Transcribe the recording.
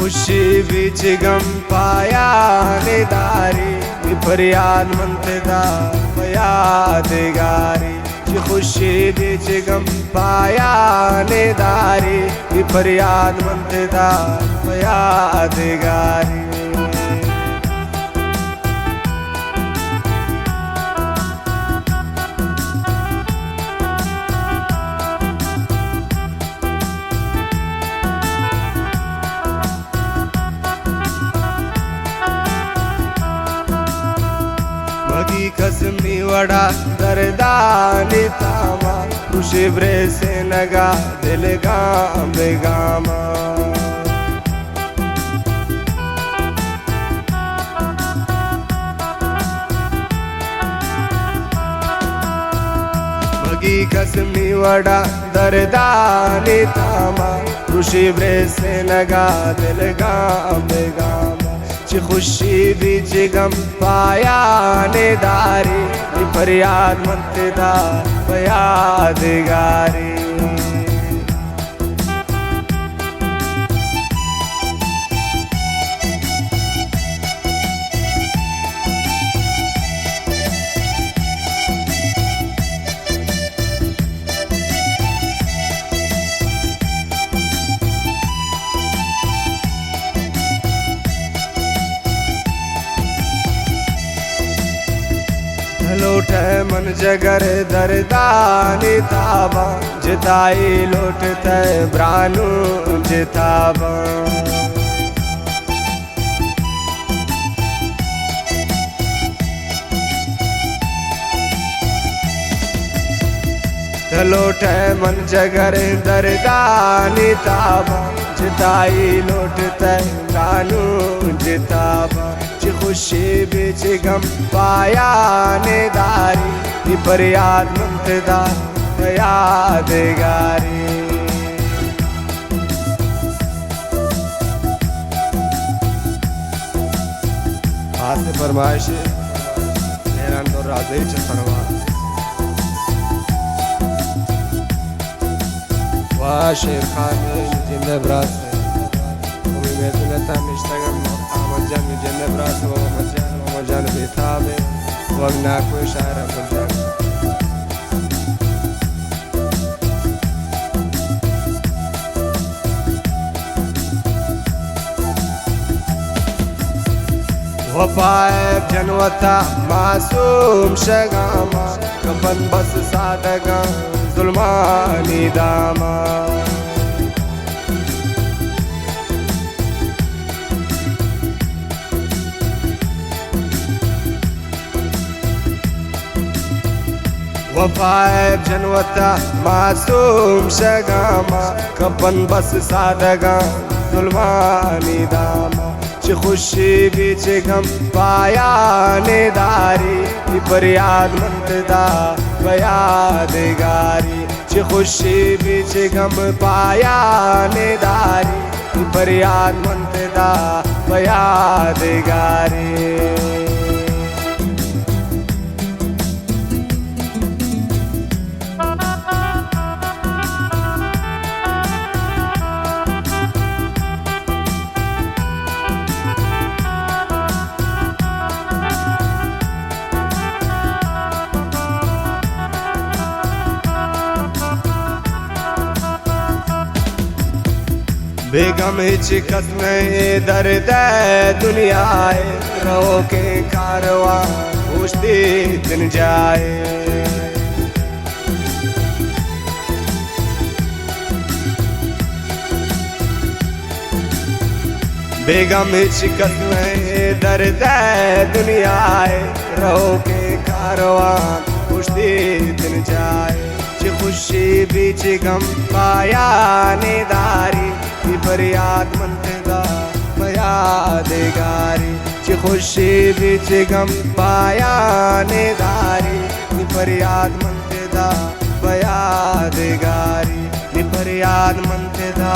खुशी बिच गम पाया ने दारी फरियाद मंतदा यादगारी खुशी बिच गम पाया ने दारी फरियाद मंतदा यादगारी मगी कसमी वड़ा दरदानी तामा खुशी ब्रे से नगा दिल गाम बेगामा मगी कसमी वड़ा दरदानी तामा खुशी ब्रे से नगा दिल गाम बेगामा खुशी बिच गम पाया ने दारी फरियाद मंतदा यादगारी लोट मन जगर दरदानी ताबा जिताई लोट तय ब्रानू जिताबा लोट मन जगर दरदानी ताबा जिताई लोट तय ब्रानू जिताबा खुशी बिच गम पाया ने दारी फरियाद मंतदा यादगारी हाथ से फरमाइश हैरान तो राधे चफरवा वाह शेर खान जिंदा ब्रास में सुनता मिश्तगम मजान जन्ने ब्रास वो मजान बेताबे वगना कोई शायर बुलंद वफाए जनवता मासूम शगामा कफन बस सादगा जुल्मानी दामा वफाए जनवता मासूम शगामा कफन बस सादगा जुल्मानी दामा खुशी बिच गम पाया ने दारी फरियाद मंतदा यादगारी खुशी बिच गम पाया ने दारी फरियाद मंतदा यादगारी बेगम हिचकत में दर्द दुनियाए रहो के कारवा पूछती दिन जाए बेगम हिचकत में दर्द दुनियाए रहो के कारवा पूछती दिन जाए खुशी बिच गम पाया ने दारी फरियाद मंतदा यादगारी खुशी बिच गम पाया ने दारी फरियाद मंतदा यादगारी फरियाद मंतदा